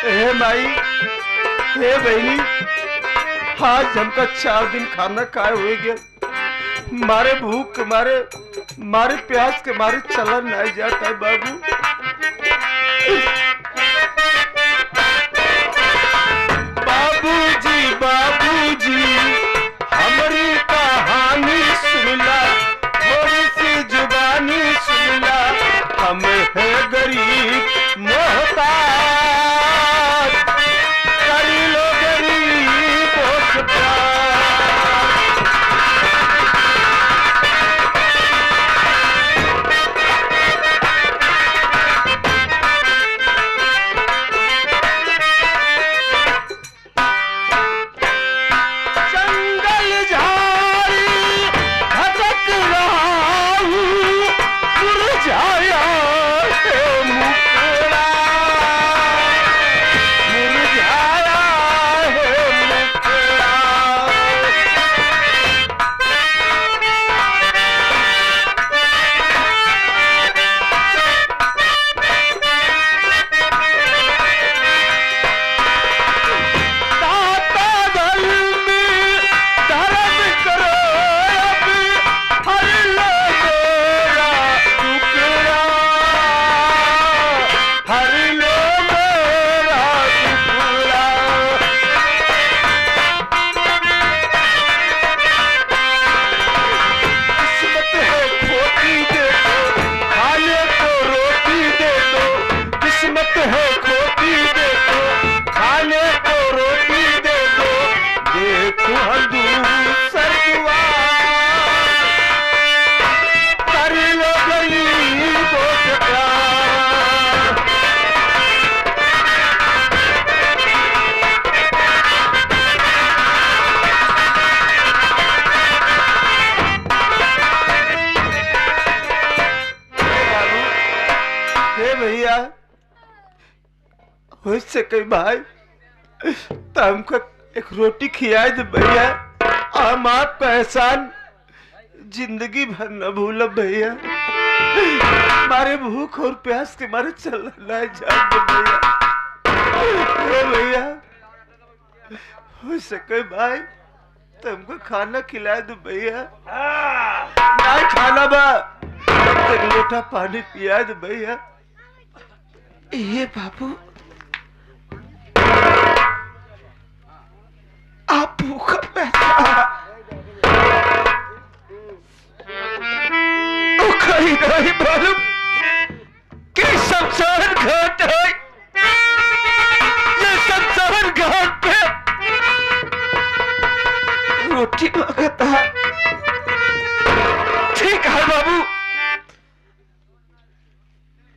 हे माई, हे बहनी, आज हमका 4 दिन खाना खाए हुए गया। मारे भूख के मारे, मारे प्यास के मारे चला नहीं जाता है बाबू। बाबूजी बाबूजी हमारी कहानी सुनला, थोड़ी सी जुबानी सुनला, हम है गरीब मोहताज, कर लो गरीबों से प्यार। से कई भाई तो हमको एक रोटी खिलाए दे भैया, हम आपका एहसान जिंदगी भर न भूल भैया। मारे भूख और प्यास के मारे चल नहीं जाते भैया। भैया हो सके भाई तो हमको खाना खिला दो भैया। नहीं खाना बा तक लोटा पानी पिया दो भैया। ये बाबू आप भूखा पैसा कहीं नहीं मालूम कि शमशान घाट है। ये शमशान घाट पे रोटी मांगता है। ठीक है बाबू,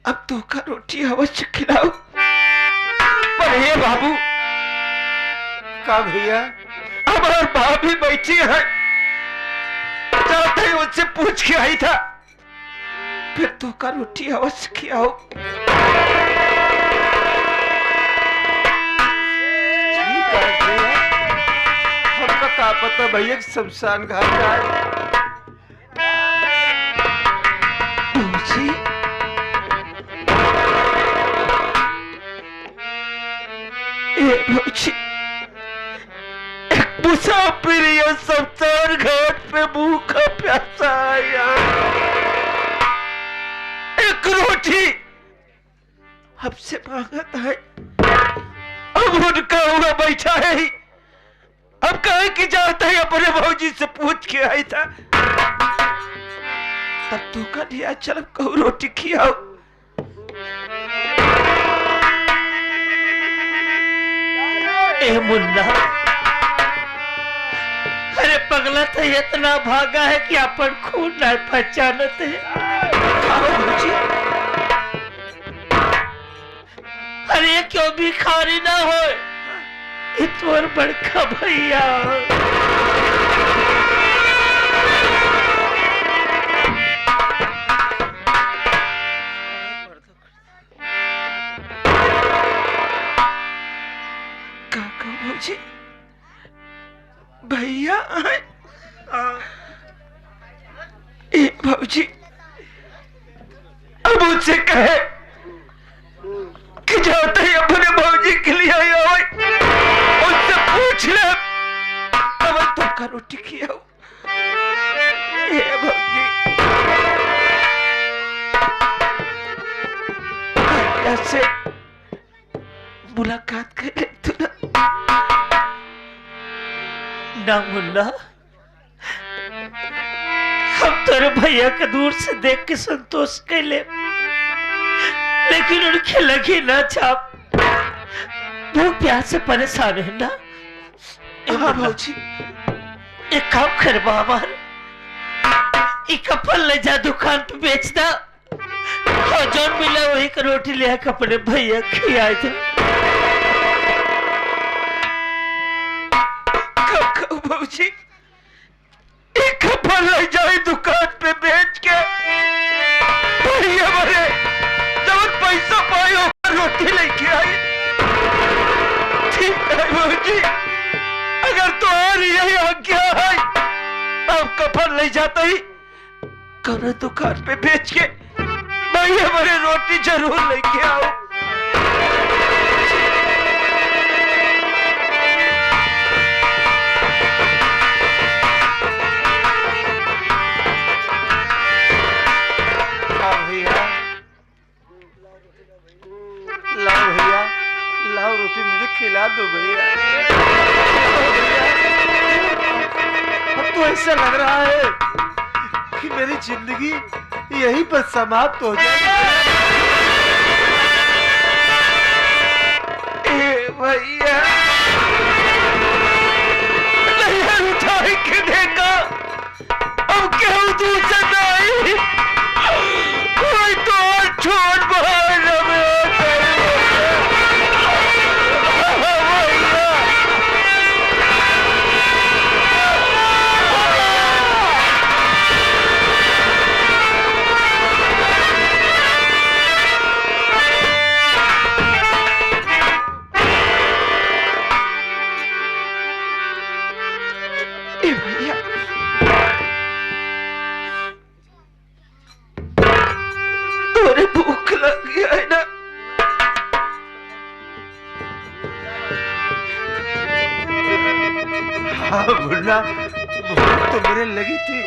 अब तो का रोटी अवश्य खिलाओ। पर ये बाबू का भैया हमारे भाभी बैठी है, जाते ही उससे पूछ के आई था, फिर तो का रोटी अवश्य खिलाओ। ठीक है भैया, हमका क्या पता भैया शमशान घाट का है। मुसाफिर ये शमशान घाट पे भूखा प्यासा आया, एक रोटी हमसे मांगता है। अब उनका हुआ बैठा है ही, अब कहे कि जाता है अपने भौजी से पूछ के आई था। तब तो का दिया, चल कहूँ रोटी खिलाओ। ए मुन्ना, अरे पगला तो इतना भागा है कि अपन खून नहीं पहचानत है। अरे क्यों भिखारी ना हो, इतना बड़का भैया। काका भौजी भैया ए भौजी, अब मुझसे कहे कि जाते ही अपने भौजी के लिए रोटी खियाओ। हे भौजी, भैया से मुलाकात कर ले तू ना मुन्ना। हम तेरे भैया के दूर से देख के संतोष कर ले, लेकिन उनके लगी ना छाप। भूख प्यास से परेशान है ना। हाँ भौजी, एक काम कर बाबा, एक फल ले जा दुकान पे बेचना, और जो मिला वही का रोटी ले आके अपने भैया खिया दे। भौजी, एक फल ले जाए दुकान पे बेच के, भैया मरे जब पैसा पाई रोटी लेके आई। ठीक है भौजी, अगर तो और यही आज्ञा है, अब कफन ले जाता ही करो दुकान पे बेच के भैया मरे रोटी जरूर लेके आओ। लाओ भैया, लाओ रोटी मुझे खिला दो भैया। अब तो ऐसा लग रहा है कि मेरी जिंदगी यहीं पर समाप्त हो जाएगी। भैया नहीं उठाई के देखा, अब क्या दूसरा नहीं, कोई तो और छोड़ बाहर भूख लग गया है ना। हाँ मुन्ना, भूख तो मेरे लगी थी,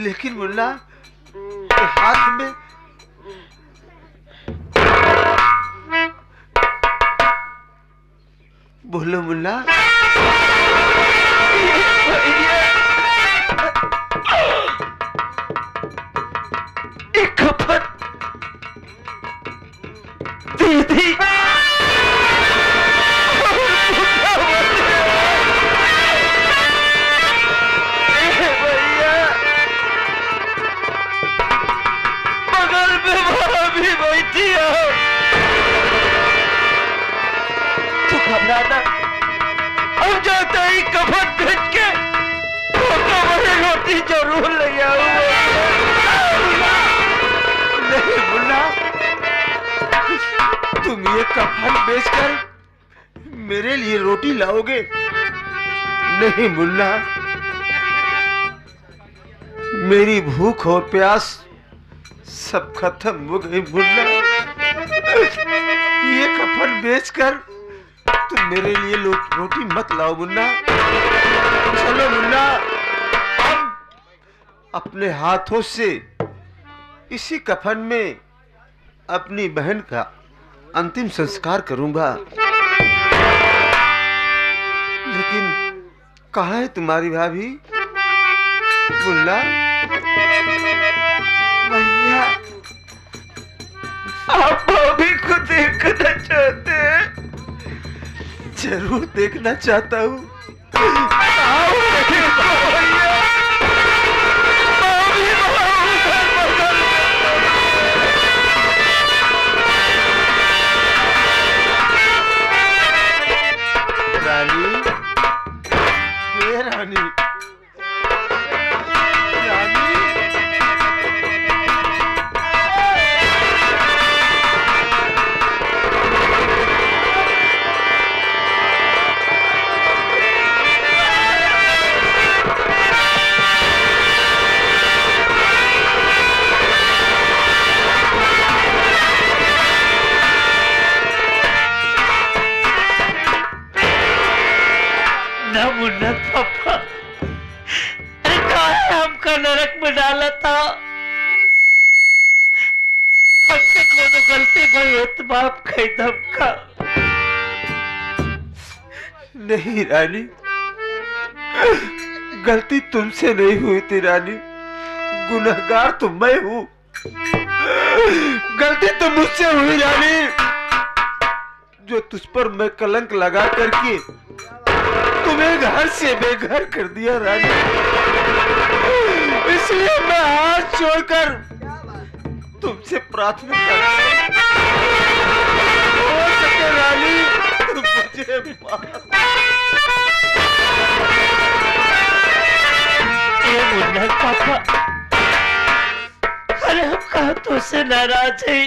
लेकिन मुन्ना हाथ में बोलो मुन्ना। दीदी भैया, बगल में भाभी बैठी है, तू घबराना, अब जाता ही कफन भेज के रोटी जरूर ले आऊंगा। नहीं मुन्ना, तुम ये कफन बेचकर मेरे लिए रोटी लाओगे? नहीं मुन्ना, मेरी भूख और प्यास सब खत्म हो गई मुन्ना। ये कफन बेचकर तुम मेरे लिए रोटी मत लाओ मुन्ना। चलो मुन्ना, अब अपने हाथों से इसी कफन में अपनी बहन का अंतिम संस्कार करूंगा। लेकिन कहाँ है तुम्हारी भाभी? मुन्ना भैया, आप भाभी को देखना चाहते हैं? जरूर देखना चाहता हूँ। मुन्ना पापा, अरे काहे हमका नरक में डाला था? हमसे कोनो गलती भई तो माफ कर दमका। नहीं रानी, गलती तुमसे नहीं हुई थी रानी, गुनहगार तो मैं हूँ। गलती तो मुझसे हुई रानी, जो तुझ पर मैं कलंक लगा करके तुम्हें घर से बेघर कर दिया रानी। इसलिए मैं हाथ छोड़कर तुमसे प्रार्थना करता हूं, हो सके रानी तुम मुझे मुन्ना पापा, अरे हम कहा तो से नाराज है,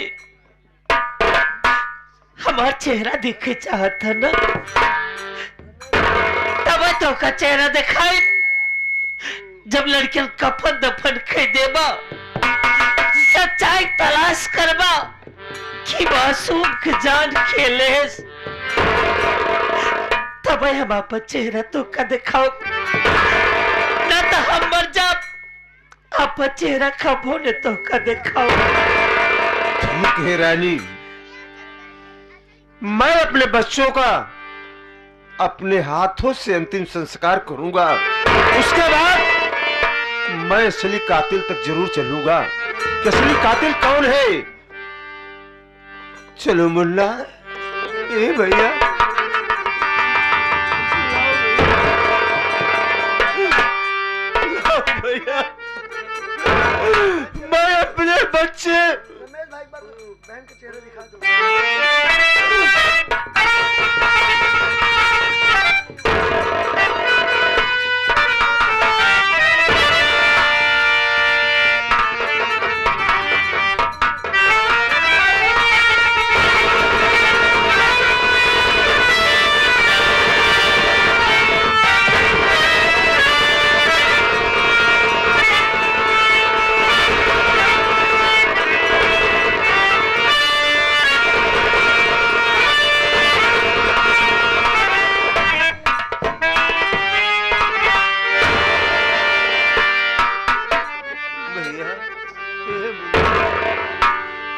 हमारा चेहरा दिखे चाहता ना, तब तो का चेहरा दिखाई जब लड़कियों कफन दफन कह देबा, सच्चाई तलाश करबा कि मासूम के जान खेले, तब हम आपन चेहरा तो का दिखाओ ना, तो हम मर जाब, आपन चेहरा कब होने तो का दिखाओ। ठीक है रानी, मैं अपने बच्चों का अपने हाथों से अंतिम संस्कार करूंगा, उसके बाद मैं असली कातिल तक जरूर चलूंगा कि असली कातिल कौन है। चलो मुन्ना, ए भैया, भैया, मैं अपने बच्चे बहन के चेहरे दिखा दो।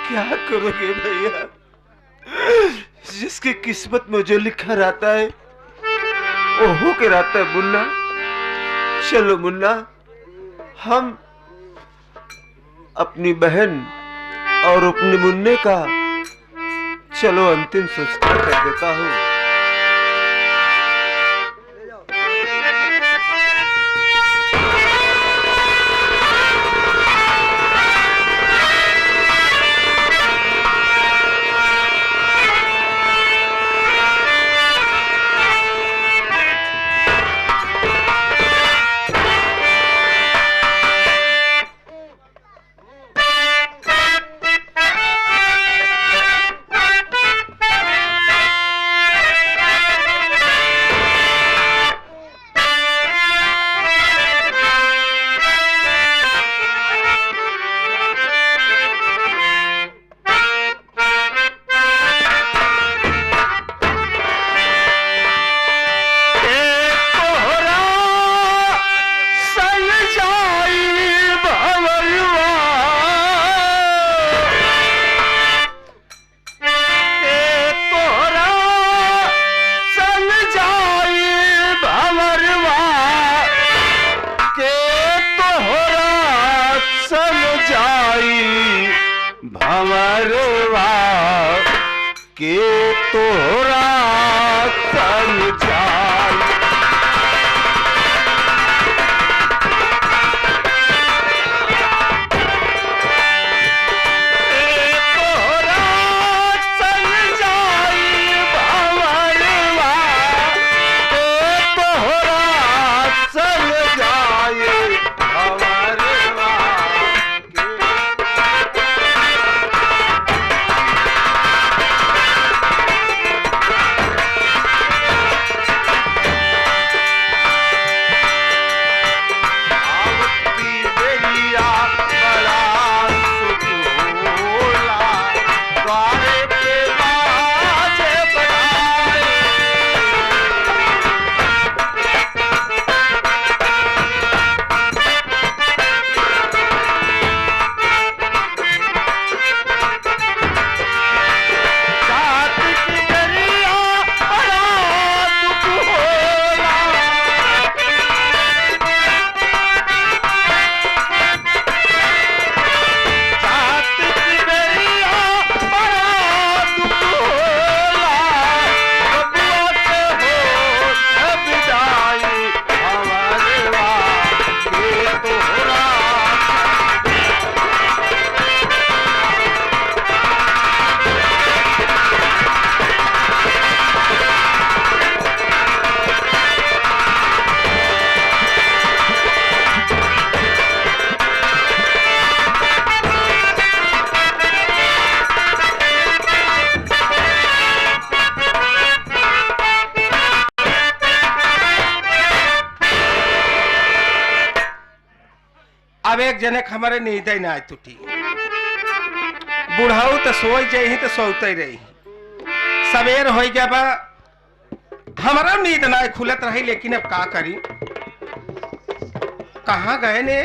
क्या करोगे भैया, जिसकी किस्मत में जो लिखा रहता है वो हो के रहता है मुन्ना। चलो मुन्ना, हम अपनी बहन और अपने मुन्ने का चलो अंतिम संस्कार कर देता हूँ। भंवरवा के तोरा संग जाई। एक जने के हमारे नींद ही ना टूटी। बुढ़ाऊ तो सोई जाई तो सोते रही, सवेर हो गया बा हमारा नींद ना खुलत रही, लेकिन अब का करी। कहाँ गए ने?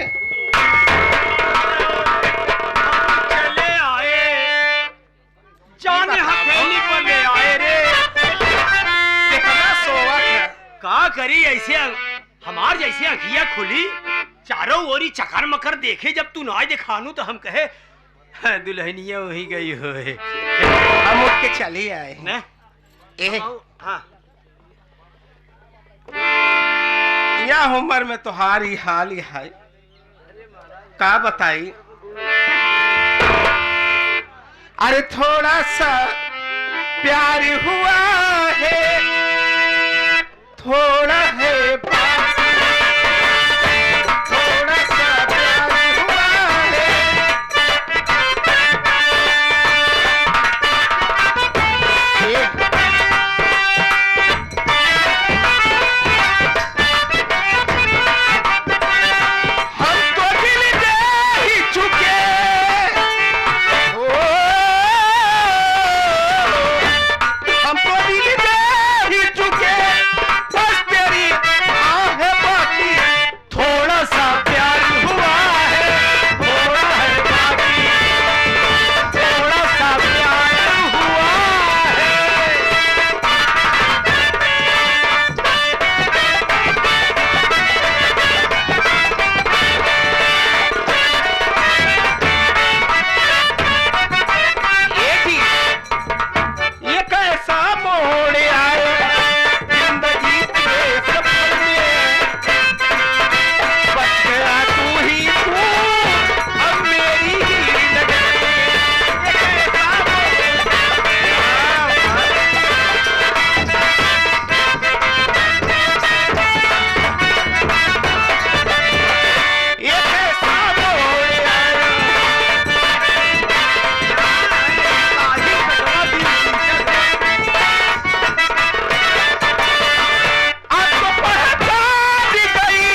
चले आए जाने हथेली पर ले आए रे। कितना सोवत है। का करी ऐसे हमार जैसे अखियां खुली चारों ओरी चकर मकर देखे, जब तू ना दिखानू तो हम कहे हाँ, दुल्हनिया वही गई हो। हम उठ के चले आए ना हाँ यह उम्र में तुम्हारी हाल ही है, का बताई। अरे थोड़ा सा प्यार हुआ है, थोड़ा है थोड़ा सा प्यार हुआ है। हमको दिल दे ही चुके, हमको दिल दे ही चुके, बस तेरी आहें बाकी, थोड़ा सा प्यार हुआ है, थोड़ा है बाकी, थोड़ा सा प्यार हुआ है। ये कैसा मोड़ आए जिंदगी के सफर में, बच गया तू ही तू अब मेरी ही नजर में। ये कैसा ये कैसा मोड़ आया, आई कटवा दी आपको पहचान गई,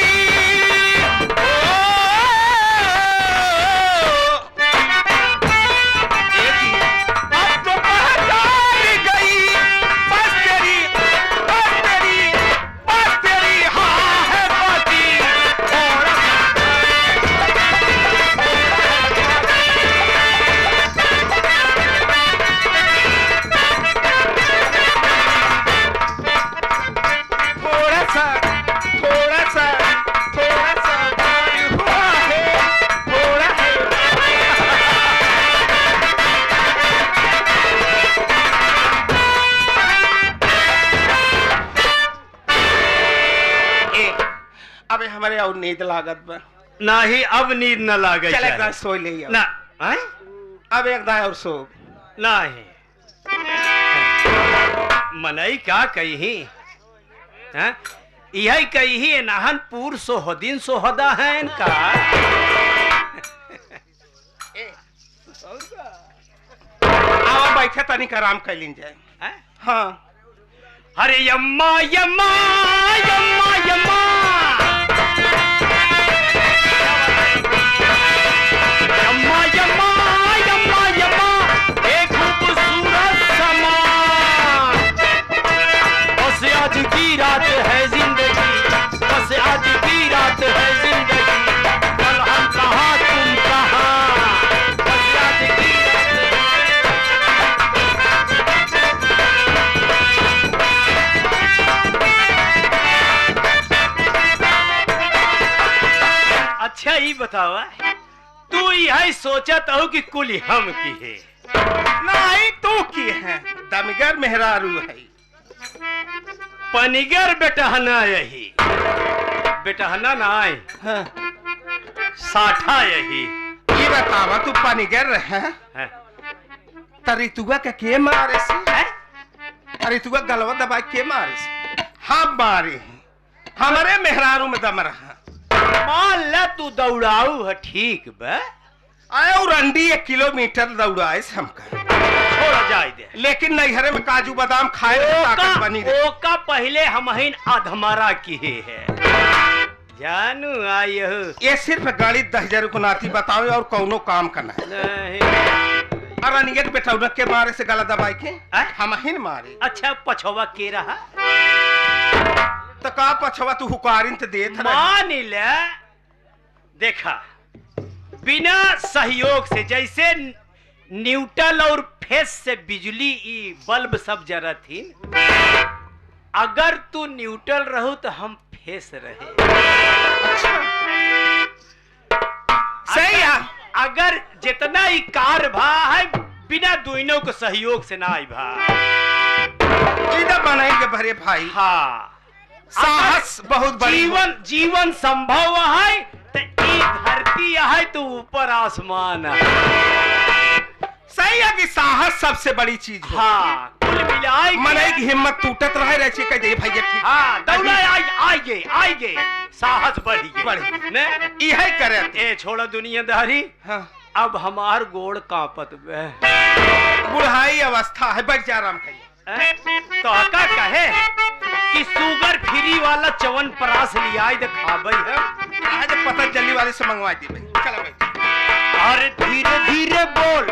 आपको पहचान गई, बस तेरी हाँ है बाकी, थोड़ा थोड़ा सा थोड़ा सा थोड़ा सा प्यार हुआ है, थोड़ा है। अबे हमारे और नींद लागत बा, ना ही अब नींद न लागे चल एक सो ले आओ। ना हैं? अब एक दाएं और सो। नहीं मनई का कही हैं? यही कही नाहनपुर सोहदीन सोहदा है इनका। आवा बैठे तनिक आराम कर लीन जाए। हैं? हाँ अरे यम्मा यम्मा यम्मा यम्मा यम्मा यम्मा यम्मा यम्मा, एक खूबसूरत समा, बस आज की रात है जिंदगी, बस आज की रात है जिंदगी, कल हम कहाँ तुम कहाँ, बस आज की अच्छा ही बतावा, तू यही सोचत हो कि कुल हम की है? नहीं तू की है, दमगर मेहरारू है। पनिगर बेटहना यही, बेटहना ना आए हाँ। साठा यही ये बतावा तू पनिगर है है। तरितुआ के मारे से है? तरितुआ गलवा दबा के मारे से हम मारे हैं, हमारे मेहरारू में दम रहा। मान ला तू दौड़ाऊ है, ठीक बा, आए और अंडी 1 किलोमीटर दौड़ाए से हमका, छोड़ा जाए दे। लेकिन नैहरे में काजू बादाम खाए में ताकत बनी रहे। ओका पहले हम अधमरा की है, जानू आयो ये सिर्फ गाड़ी 10,000 को नाती बताओ और कौनो काम करना है। नहीं। अरे नियत बेटौनक के मारे से गला दबाई के हम हिन मारे। अच्छा पछवा के रहा तो का पछवा तू हुकारिन ते देत रही। मान ले देखा बिना सहयोग से जैसे न्यूट्रल और फेस से बिजली ई बल्ब सब जरा थी, अगर तू न्यूट्रल रहो तो हम फेस रहे। सही है। अगर जितना ही कार भा है बिना दोनों को सहयोग से ना आई भा इधर बनाएंगे भरे भाई। हाँ साहस बहुत बड़ी जीवन संभव है तो ई धरती है तो ऊपर आसमान है। सही है कि साहस सबसे बड़ी चीज है। हाँ कुल मिलाए मन की हिम्मत टूटत रहे रहे कह दे भैया ठीक। हाँ दौड़ा आई गए साहस बढ़ी गए ने यही करे ए छोड़ा दुनियादारी। हाँ। अब हमार गोड़ कांपत बे बुढ़ाई अवस्था है बैठ जा आराम कहिए। तो का कहे कि शुगर फ्री वाला चवन परास लिया दे खाबई है। आज पता जल्दी वाले से मंगवा दी भाई चला भाई। अरे धीरे धीरे बोल